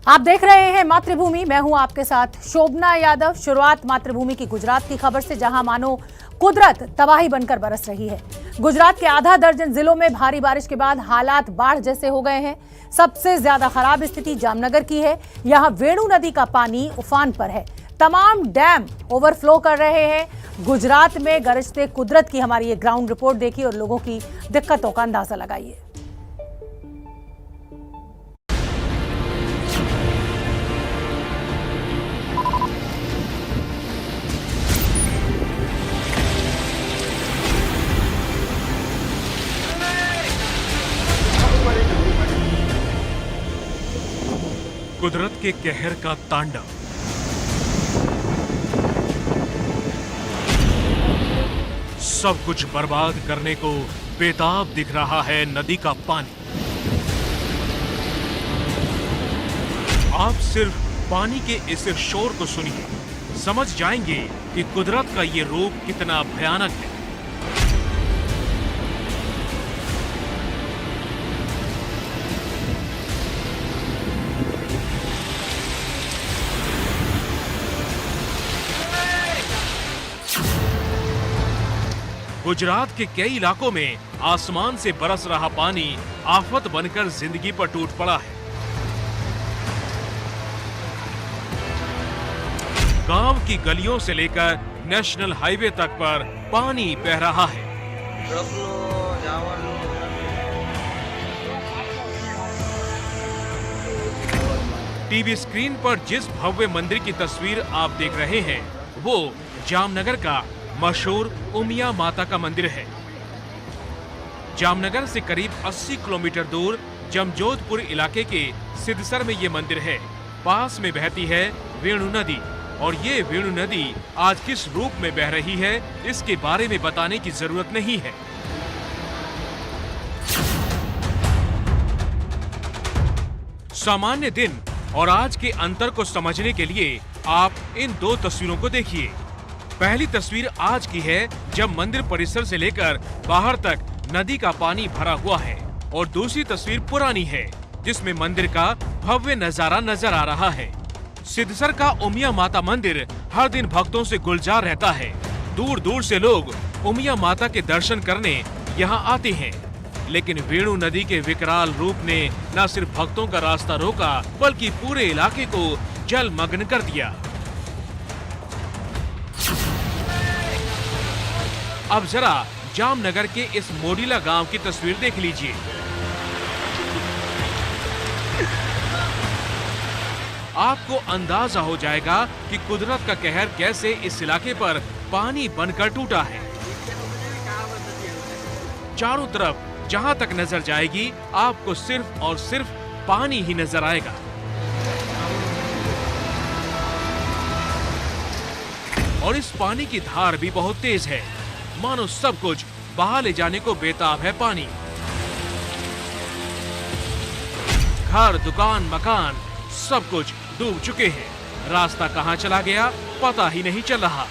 आप देख रहे हैं मातृभूमि। मैं हूं आपके साथ शोभना यादव। शुरुआत मातृभूमि की गुजरात की खबर से, जहां मानो कुदरत तबाही बनकर बरस रही है। गुजरात के आधा दर्जन जिलों में भारी बारिश के बाद हालात बाढ़ जैसे हो गए हैं। सबसे ज्यादा खराब स्थिति जामनगर की है। यहां वेणु नदी का पानी उफान पर है। तमाम डैम ओवरफ्लो कर रहे हैं। गुजरात में गरजते कुदरत की हमारी ये ग्राउंड रिपोर्ट देखिए और लोगों की दिक्कतों का अंदाजा लगाइए। कुदरत के कहर का तांडव। सब कुछ बर्बाद करने को बेताब दिख रहा है नदी का पानी। आप सिर्फ पानी के इस शोर को सुनिए, समझ जाएंगे कि कुदरत का ये रूप कितना भयानक है। गुजरात के कई इलाकों में आसमान से बरस रहा पानी आफत बनकर जिंदगी पर टूट पड़ा है। गांव की गलियों से लेकर नेशनल हाईवे तक पर पानी बह रहा है। टीवी स्क्रीन पर जिस भव्य मंदिर की तस्वीर आप देख रहे हैं, वो जामनगर का मशहूर उमिया माता का मंदिर है। जामनगर से करीब 80 किलोमीटर दूर जमजोधपुर इलाके के सिद्धसर में ये मंदिर है। पास में बहती है वेणु नदी, और ये वेणु नदी आज किस रूप में बह रही है, इसके बारे में बताने की जरूरत नहीं है। सामान्य दिन और आज के अंतर को समझने के लिए आप इन दो तस्वीरों को देखिए। पहली तस्वीर आज की है, जब मंदिर परिसर से लेकर बाहर तक नदी का पानी भरा हुआ है, और दूसरी तस्वीर पुरानी है, जिसमें मंदिर का भव्य नजारा नजर आ रहा है। सिद्धसर का उमिया माता मंदिर हर दिन भक्तों से गुलजार रहता है। दूर दूर से लोग उमिया माता के दर्शन करने यहाँ आते हैं, लेकिन वेणु नदी के विकराल रूप ने न सिर्फ भक्तों का रास्ता रोका, बल्कि पूरे इलाके को जलमग्न कर दिया। अब जरा जामनगर के इस मोडीला गांव की तस्वीर देख लीजिए। आपको अंदाजा हो जाएगा कि कुदरत का कहर कैसे इस इलाके पर पानी बनकर टूटा है। चारों तरफ जहां तक नजर जाएगी, आपको सिर्फ और सिर्फ पानी ही नजर आएगा। और इस पानी की धार भी बहुत तेज है, मानो सब कुछ बहा ले जाने को बेताब है पानी। घर, दुकान, मकान सब कुछ डूब चुके हैं। रास्ता कहां चला गया पता ही नहीं चल रहा।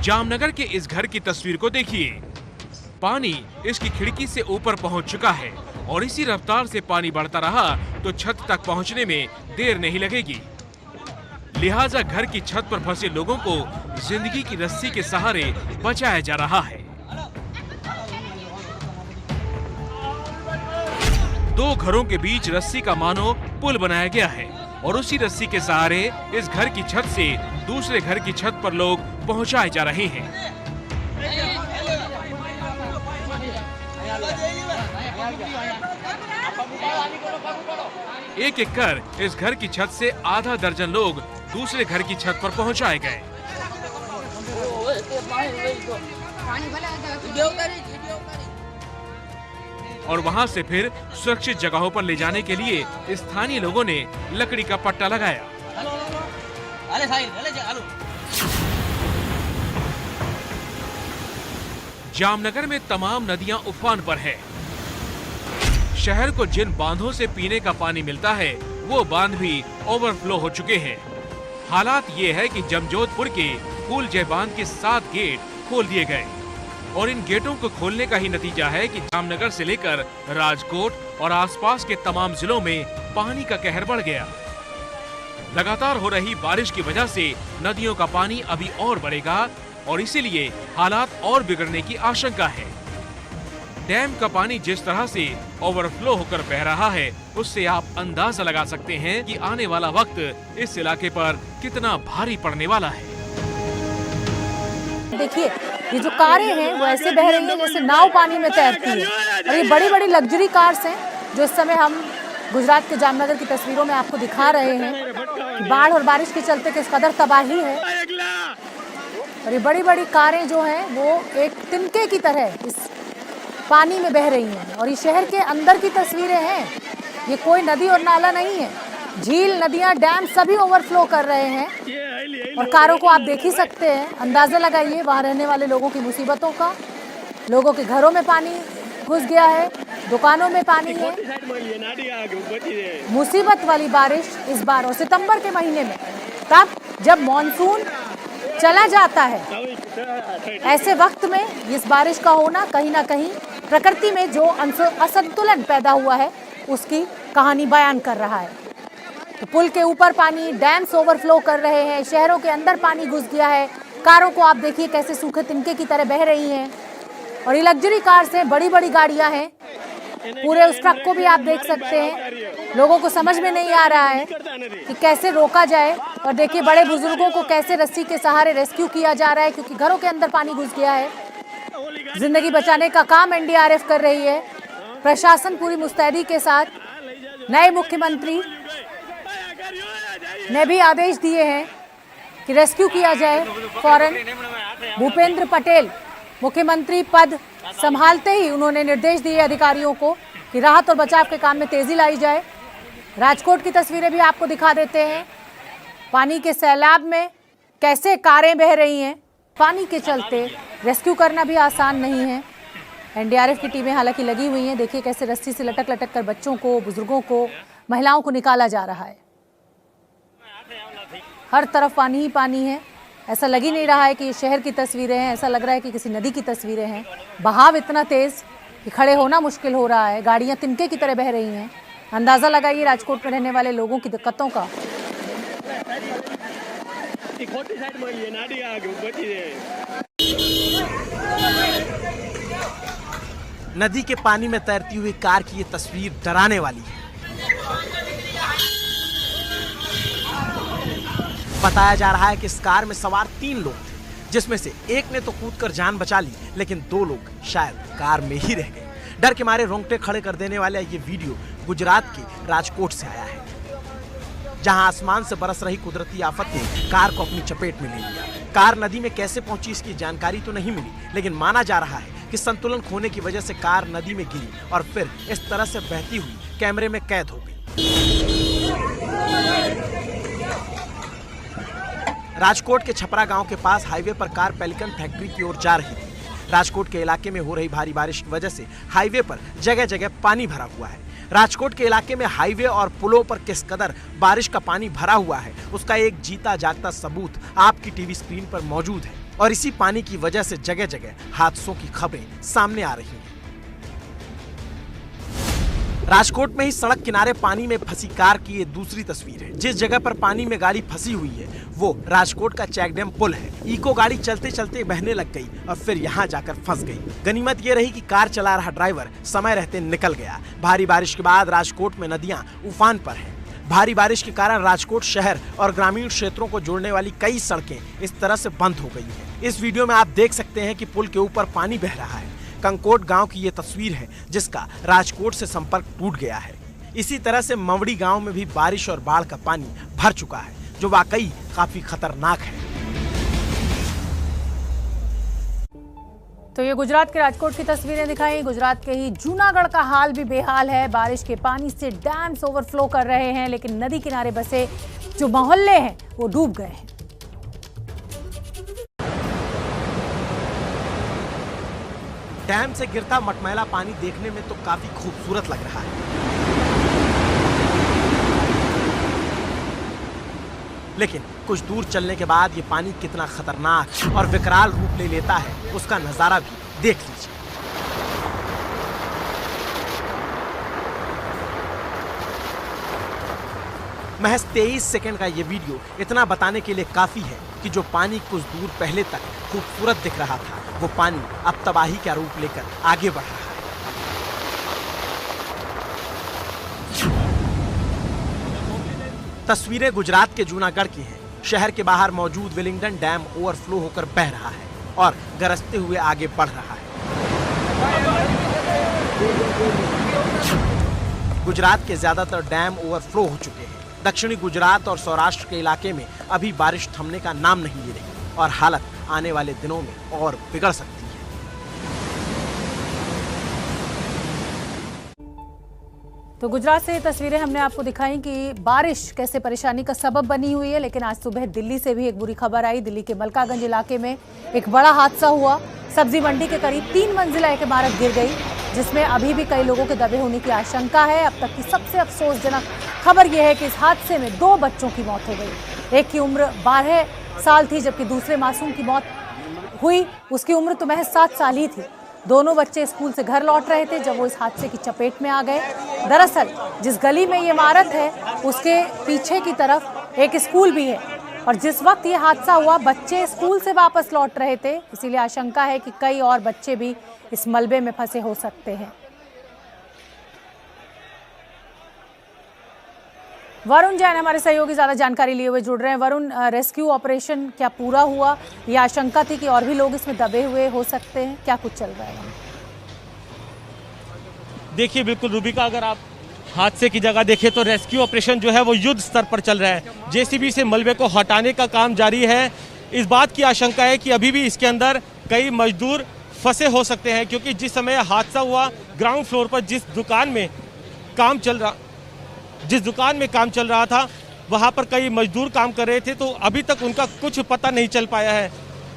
जामनगर के इस घर की तस्वीर को देखिए। पानी इसकी खिड़की से ऊपर पहुंच चुका है, और इसी रफ्तार से पानी बढ़ता रहा तो छत तक पहुंचने में देर नहीं लगेगी। लिहाजा घर की छत पर फंसे लोगों को जिंदगी की रस्सी के सहारे बचाया जा रहा है। दो घरों के बीच रस्सी का मानो पुल बनाया गया है, और उसी रस्सी के सहारे इस घर की छत से दूसरे घर की छत पर लोग पहुंचाए जा रहे हैं। एक एक कर इस घर की छत से आधा दर्जन लोग दूसरे घर की छत पर पहुंचाए गए। और वहां से फिर सुरक्षित जगहों पर ले जाने के लिए स्थानीय लोगों ने लकड़ी का पट्टा लगाया। जामनगर में तमाम नदियां उफान पर है। शहर को जिन बांधों से पीने का पानी मिलता है, वो बांध भी ओवरफ्लो हो चुके हैं। हालात ये है कि जमजोधपुर के फूलजय बांध के 7 गेट खोल दिए गए, और इन गेटों को खोलने का ही नतीजा है कि जामनगर से लेकर राजकोट और आसपास के तमाम जिलों में पानी का कहर बढ़ गया। लगातार हो रही बारिश की वजह से नदियों का पानी अभी और बढ़ेगा और इसीलिए हालात और बिगड़ने की आशंका है। डैम का पानी जिस तरह से ओवरफ्लो होकर बह रहा है, उससे आप अंदाजा लगा सकते हैं कि आने वाला वक्त इस इलाके पर कितना भारी पड़ने वाला है। देखिए, ये जो कारें हैं वो ऐसे बह रही हैं जैसे नाव पानी में तैरती है। और ये बड़ी बड़ी लग्जरी कार्स हैं जो इस समय हम गुजरात के जामनगर की तस्वीरों में आपको दिखा रहे हैं। बाढ़ और बारिश के चलते किस कदर तबाही है। और ये बड़ी बड़ी कारें जो हैं वो एक तिनके की तरह इस पानी में बह रही हैं। और ये शहर के अंदर की तस्वीरें हैं, ये कोई नदी और नाला नहीं है। झील, नदियां, डैम सभी ओवरफ्लो कर रहे हैं और कारों को आप देख ही सकते हैं। अंदाजा लगाइए वहाँ रहने वाले लोगों की मुसीबतों का। लोगों के घरों में पानी घुस गया है, दुकानों में पानी है। मुसीबत वाली बारिश इस बार, और सितंबर के महीने में, तब जब मॉनसून चला जाता है, ऐसे वक्त में इस बारिश का होना कहीं ना कहीं प्रकृति में जो असंतुलन पैदा हुआ है उसकी कहानी बयान कर रहा है। तो पुल के ऊपर पानी, डैम्स ओवरफ्लो कर रहे हैं, शहरों के अंदर पानी घुस गया है। कारों को आप देखिए कैसे सूखे तिनके की तरह बह रही हैं। और ये लग्जरी कार्स हैं, बड़ी बड़ी गाड़ियां हैं। पूरे उस ट्रक को भी आप देख सकते हैं। लोगों को समझ में नहीं आ रहा है कि कैसे रोका जाए। और देखिए बड़े बुजुर्गों को कैसे रस्सी के सहारे रेस्क्यू किया जा रहा है, क्योंकि घरों के अंदर पानी घुस गया है। जिंदगी बचाने का काम एनडीआरएफ कर रही है। प्रशासन पूरी मुस्तैदी के साथ। नए मुख्यमंत्री ने भी आदेश दिए हैं कि रेस्क्यू किया जाए फौरन। भूपेंद्र पटेल मुख्यमंत्री पद संभालते ही उन्होंने निर्देश दिए अधिकारियों को कि राहत और बचाव के काम में तेजी लाई जाए। राजकोट की तस्वीरें भी आपको दिखा देते हैं। पानी के सैलाब में कैसे कारें बह रही हैं। पानी के चलते रेस्क्यू करना भी आसान नहीं है। एनडीआरएफ की टीमें हालांकि लगी हुई हैं। देखिए कैसे रस्सी से लटक लटक कर बच्चों को, बुजुर्गों को, महिलाओं को निकाला जा रहा है। हर तरफ पानी ही पानी है। ऐसा लग ही नहीं रहा है कि ये शहर की तस्वीरें हैं, ऐसा लग रहा है कि किसी नदी की तस्वीरें हैं। बहाव इतना तेज कि खड़े होना मुश्किल हो रहा है। गाड़ियां तिनके की तरह बह रही हैं। अंदाजा लगाइए राजकोट में रहने वाले लोगों की दिक्कतों का। नदी के पानी में तैरती हुई कार की ये तस्वीर डराने वाली है। बताया जा रहा है कि इस कार में सवार 3 लोग थे, जिसमें से एक ने तो कूदकर जान बचा ली, लेकिन 2 लोग शायद कार में ही रह गए। डर के मारे रोंगटे खड़े कर देने वाला ये वीडियो गुजरात के राजकोट से आया है, जहां आसमान से बरस रही कुदरती आफत ने कार को अपनी चपेट में ले लिया। कार नदी में कैसे पहुंची इसकी जानकारी तो नहीं मिली, लेकिन माना जा रहा है कि संतुलन खोने की वजह से कार नदी में गिरी और फिर इस तरह से बहती हुई कैमरे में कैद हो गई। राजकोट के छपरा गांव के पास हाईवे पर कार पेलिकन फैक्ट्री की ओर जा रही थी। राजकोट के इलाके में हो रही भारी बारिश की वजह से हाईवे पर जगह जगह पानी भरा हुआ है। राजकोट के इलाके में हाईवे और पुलों पर किस कदर बारिश का पानी भरा हुआ है, उसका एक जीता जागता सबूत आपकी टीवी स्क्रीन पर मौजूद है। और इसी पानी की वजह से जगह जगह हादसों की खबरें सामने आ रही हैं। राजकोट में ही सड़क किनारे पानी में फंसी कार की ये दूसरी तस्वीर है। जिस जगह पर पानी में गाड़ी फंसी हुई है वो राजकोट का चेक डैम पुल है। इको गाड़ी चलते चलते बहने लग गई और फिर यहाँ जाकर फंस गई। गनीमत ये रही कि कार चला रहा ड्राइवर समय रहते निकल गया। भारी बारिश के बाद राजकोट में नदियां उफान पर हैं। भारी बारिश के कारण राजकोट शहर और ग्रामीण क्षेत्रों को जोड़ने वाली कई सड़कें इस तरह से बंद हो गई हैं। इस वीडियो में आप देख सकते हैं कि पुल के ऊपर पानी बह रहा है। कंकोट गांव की ये तस्वीर है जिसका राजकोट से संपर्क टूट गया है। इसी तरह से मवड़ी गांव में भी बारिश और बाढ़ का पानी भर चुका है, जो वाकई काफी खतरनाक है। तो ये गुजरात के राजकोट की तस्वीरें दिखाई। गुजरात के ही जूनागढ़ का हाल भी बेहाल है। बारिश के पानी से डैम्स ओवरफ्लो कर रहे हैं, लेकिन नदी किनारे बसे जो मोहल्ले हैं वो डूब गए हैं। डैम से गिरता मटमैला पानी देखने में तो काफी खूबसूरत लग रहा है, लेकिन कुछ दूर चलने के बाद ये पानी कितना खतरनाक और विकराल रूप ले लेता है उसका नजारा भी देख लीजिए। महज 23 सेकंड का ये वीडियो इतना बताने के लिए काफी है कि जो पानी कुछ दूर पहले तक खूबसूरत दिख रहा था, वो पानी अब तबाही का रूप लेकर आगे बढ़ रहा है। तस्वीरें गुजरात के जूनागढ़ की हैं। शहर के बाहर मौजूद वेलिंगटन डैम ओवरफ्लो होकर बह रहा है और गरजते हुए आगे बढ़ रहा है। गुजरात के ज्यादातर डैम ओवरफ्लो हो चुके हैं। दक्षिणी गुजरात और सौराष्ट्र के इलाके में अभी बारिश थमने का नाम नहीं ले रही और हालत आने वाले दिनों में और बिगड़ सकती है। तो गुजरात से ये तस्वीरें हमने आपको दिखाई कि बारिश कैसे परेशानी का सबब बनी हुई है। लेकिन आज सुबह दिल्ली से भी एक बुरी खबर आई। दिल्ली के मलकागंज इलाके में एक बड़ा हादसा हुआ। सब्जी मंडी के करीब 3 मंजिला एक इमारत गिर गई, जिसमें अभी भी कई लोगों के दबे होने की आशंका है। अब तक की सबसे अफसोसजनक खबर यह है कि इस हादसे में 2 बच्चों की मौत हो गई। एक की उम्र 12 साल थी, जबकि दूसरे मासूम की मौत हुई, उसकी उम्र तो महज 7 साल ही थी। दोनों बच्चे स्कूल से घर लौट रहे थे जब वो इस हादसे की चपेट में आ गए। दरअसल जिस गली में ये इमारत है उसके पीछे की तरफ एक स्कूल भी है और जिस वक्त ये हादसा हुआ बच्चे स्कूल से वापस लौट रहे थे, इसीलिए आशंका है कि कई और बच्चे भी इस मलबे में फंसे हो सकते हैं। वरुण जैन हमारे सहयोगी ज्यादा जानकारी लिए हुए जुड़ रहे हैं। वरुण, रेस्क्यू ऑपरेशन क्या पूरा हुआ? ये आशंका थी कि और भी लोग इसमें दबे हुए हो सकते हैं, क्या कुछ चल रहा है वहाँ? देखिए बिल्कुल रूबिका, अगर आप हादसे की जगह देखें तो रेस्क्यू ऑपरेशन जो है वो युद्ध स्तर पर चल रहा है। जेसीबी से मलबे को हटाने का काम जारी है। इस बात की आशंका है कि अभी भी इसके अंदर कई मजदूर फंसे हो सकते हैं, क्योंकि जिस समय हादसा हुआ ग्राउंड फ्लोर पर जिस दुकान में काम चल रहा था वहां पर कई मजदूर काम कर रहे थे, तो अभी तक उनका कुछ पता नहीं चल पाया है।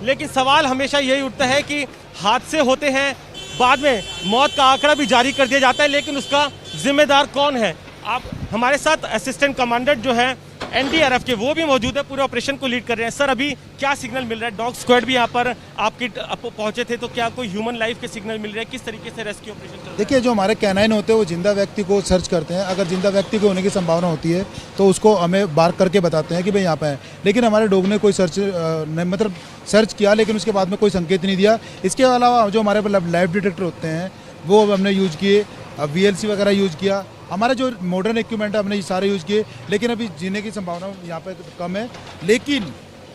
लेकिन सवाल हमेशा यही उठता है कि हादसे होते हैं, बाद में मौत का आंकड़ा भी जारी कर दिया जाता है, लेकिन उसका जिम्मेदार कौन है? आप हमारे साथ असिस्टेंट कमांडेंट जो है एनडीआरएफ के, वो भी मौजूद है, पूरे ऑपरेशन को लीड कर रहे हैं। सर, अभी क्या सिग्नल मिल रहा है? डॉग स्क्वाड भी यहाँ पर आपके पहुंचे थे, तो क्या कोई ह्यूमन लाइफ के सिग्नल मिल रहे हैं? किस तरीके से रेस्क्यू ऑपरेशन चल रहा है? देखिए, जो हमारे कैनाइन होते हैं वो जिंदा व्यक्ति को सर्च करते हैं। अगर जिंदा व्यक्ति को होने की संभावना होती है तो उसको हमें बार्क करके बताते हैं कि भाई यहाँ पे है। लेकिन हमारे डॉग ने कोई सर्च किया, लेकिन उसके बाद में कोई संकेत नहीं दिया। इसके अलावा जो हमारे लाइव डिटेक्टर होते हैं वो हमने यूज किए, VLC वगैरह यूज किया। हमारे जो मॉडर्न इक्विपमेंट है हमने ये सारे यूज किए, लेकिन अभी जीने की संभावना यहाँ पे कम है। लेकिन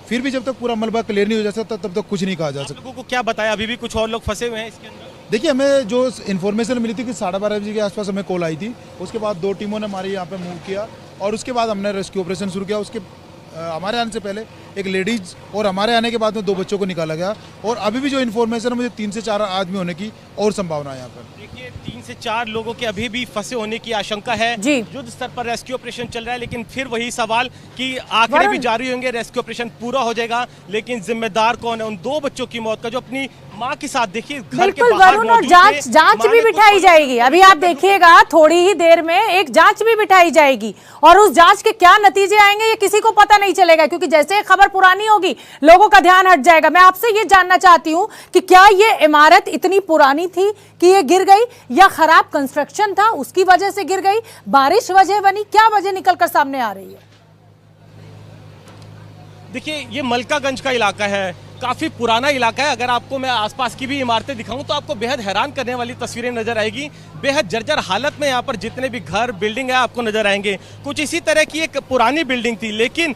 फिर भी जब तक पूरा मलबा क्लियर नहीं हो जाता तब तक कुछ नहीं कहा जा सकता। लोगों को क्या बताया? अभी भी कुछ और लोग फंसे हुए हैं इसके अंदर? देखिए, हमें जो इन्फॉर्मेशन मिली थी कि 12:30 बजे के आसपास हमें कॉल आई थी। उसके बाद 2 टीमों ने हमारे यहाँ पे मूव किया और उसके बाद हमने रेस्क्यू ऑपरेशन शुरू किया। उसके हमारे आने से पहले एक लेडीज और हमारे आने के बाद में 2 बच्चों को निकाला गया और अभी भी जो इन्फॉर्मेशन है मुझे 3 से 4 आदमी होने की और संभावना है यहाँ पर। देखिए, 3 से 4 लोगों के अभी भी फंसे होने की आशंका है। युद्ध स्तर पर रेस्क्यू ऑपरेशन चल रहा है, लेकिन फिर वही सवाल कि आंकड़े भी जारी होंगे, रेस्क्यू ऑपरेशन पूरा हो जाएगा, लेकिन जिम्मेदार कौन है उन 2 बच्चों की मौत का, जो अपनी माँ के साथ देखिए घर के बाहर वरुण, और जांच भी बिठाई जाएगी। अभी आप देखिएगा थोड़ी ही देर में एक जांच भी बिठाई जाएगी और उस जांच के क्या नतीजे आएंगे ये किसी को पता नहीं चलेगा, क्योंकि जैसे खबर पुरानी होगी लोगों का ध्यान हट जाएगा। मैं आपसे ये जानना चाहती हूँ कि क्या ये इमारत इतनी पुरानी थी कि ये गिर गई, या खराब कंस्ट्रक्शन था उसकी वजह से गिर गई, बारिश वजह बनी, क्या वजह निकलकर सामने आ रही है? देखिए, ये मलकागंज का इलाका है, काफी पुराना इलाका है। अगर आपको मैं आसपास की भी इमारतें दिखाऊं तो आपको बेहद हैरान करने वाली तस्वीरें नजर आएगी। बेहद जर्जर हालत में यहाँ पर जितने भी घर बिल्डिंग है आपको नजर आएंगे। कुछ इसी तरह की एक पुरानी बिल्डिंग थी, लेकिन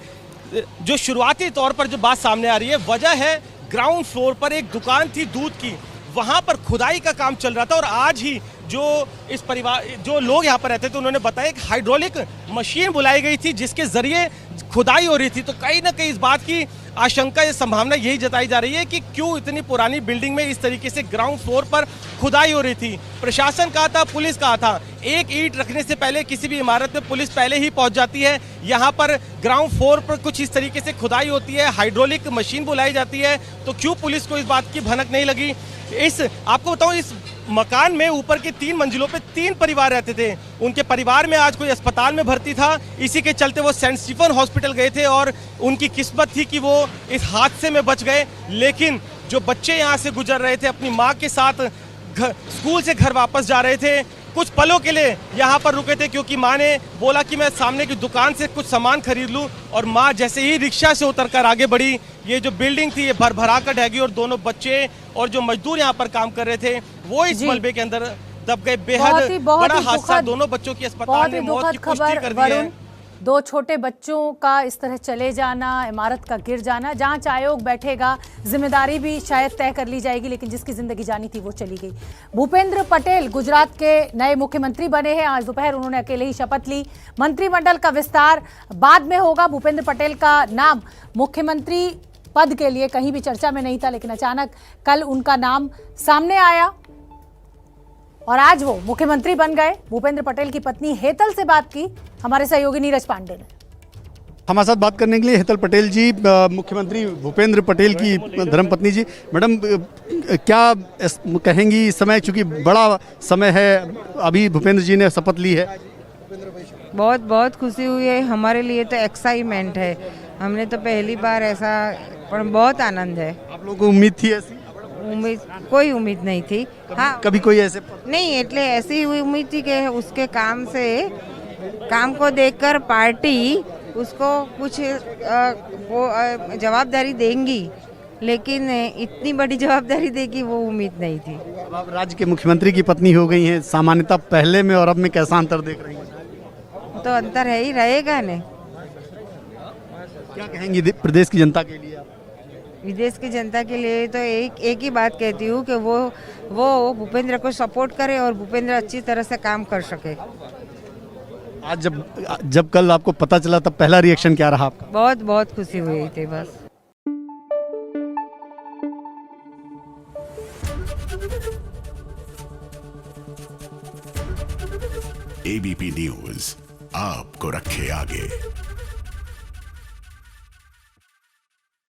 जो शुरुआती तौर पर जो बात सामने आ रही है, वजह है ग्राउंड फ्लोर पर एक दुकान थी दूध की, वहां पर खुदाई का काम चल रहा था और आज ही जो लोग यहाँ पर रहते थे उन्होंने बताया एक हाइड्रोलिक मशीन बुलाई गई थी जिसके जरिए खुदाई हो रही थी। तो कहीं ना कहीं इस बात की आशंका, ये संभावना यही जताई जा रही है कि क्यों इतनी पुरानी बिल्डिंग में इस तरीके से ग्राउंड फ्लोर पर खुदाई हो रही थी। प्रशासन कहा था, पुलिस कहा था, एक ईंट रखने से पहले किसी भी इमारत में पुलिस पहले ही पहुंच जाती है। यहाँ पर ग्राउंड फ्लोर पर कुछ इस तरीके से खुदाई होती है, हाइड्रोलिक मशीन बुलाई जाती है, तो क्यों पुलिस को इस बात की भनक नहीं लगी? आपको बताऊं, इस मकान में ऊपर के 3 मंजिलों पे 3 परिवार रहते थे। उनके परिवार में आज कोई अस्पताल में भर्ती था, इसी के चलते वो सेंट स्टीफन हॉस्पिटल गए थे और उनकी किस्मत थी कि वो इस हादसे में बच गए। लेकिन जो बच्चे यहाँ से गुजर रहे थे अपनी माँ के साथ स्कूल से घर वापस जा रहे थे, कुछ पलों के लिए यहाँ पर रुके थे क्योंकि माँ ने बोला कि मैं सामने की दुकान से कुछ सामान खरीद लूँ। और माँ जैसे ही रिक्शा से उतरकर आगे बढ़ी, ये जो बिल्डिंग थी ये भर कर ढह गई और दोनों बच्चे और जो मजदूर यहाँ पर काम कर रहे थे वो इस मलबे के अंदर दब गए। बेहद बड़ा हादसा, दोनों बच्चों की अस्पताल में मौत की पुष्टि कर दी है। दो छोटे बच्चों का इस तरह चले जाना, इमारत का गिर जाना, जांच आयोग बैठेगा, जिम्मेदारी भी शायद तय कर ली जाएगी, लेकिन जिसकी जिंदगी जानी थी वो चली गई। भूपेंद्र पटेल गुजरात के नए मुख्यमंत्री बने हैं। आज दोपहर उन्होंने अकेले ही शपथ ली। मंत्रिमंडल का विस्तार बाद में होगा। भूपेंद्र पटेल का नाम मुख्यमंत्री पद के लिए कहीं भी चर्चा में नहीं था, लेकिन अचानक कल उनका नाम सामने आया और आज वो मुख्यमंत्री बन गए। भूपेंद्र पटेल की पत्नी हेतल से बात की हमारे सहयोगी नीरज पांडे ने। हमारे साथ बात करने के लिए हेतल पटेल जी, मुख्यमंत्री भूपेंद्र पटेल की धर्मपत्नी जी। मैडम, क्या कहेंगी इस समय, चूंकि बड़ा समय है, अभी भूपेंद्र जी ने शपथ ली है? बहुत बहुत खुशी हुई है, हमारे लिए तो एक्साइटमेंट है। हमने तो पहली बार ऐसा, पर बहुत आनंद है। आप लोगों को उम्मीद थी ऐसी? कोई उम्मीद नहीं थी। हाँ, कभी कोई ऐसे नहीं, એટલે ऐसी हुई उम्मीद थी कि उसके काम को देखकर पार्टी उसको कुछ जवाबदारी देंगी, लेकिन इतनी बड़ी जवाबदारी देगी वो उम्मीद नहीं थी। अब आप राज्य के मुख्यमंत्री की पत्नी हो गई हैं, सामान्यतः पहले में और अब में कैसा अंतर देख रही हैं? तो अंतर है ही रहेगा ने। क्या कहेंगी प्रदेश की जनता के लिए? विदेश की जनता के लिए तो एक ही बात कहती हूँ कि वो भूपेंद्र को सपोर्ट करे और भूपेंद्र अच्छी तरह से काम कर सके। आज जब कल आपको पता चला तब पहला रिएक्शन क्या रहा आपका? बहुत बहुत खुशी हुई थी बस। एबीपी न्यूज़ आपको रखे आगे।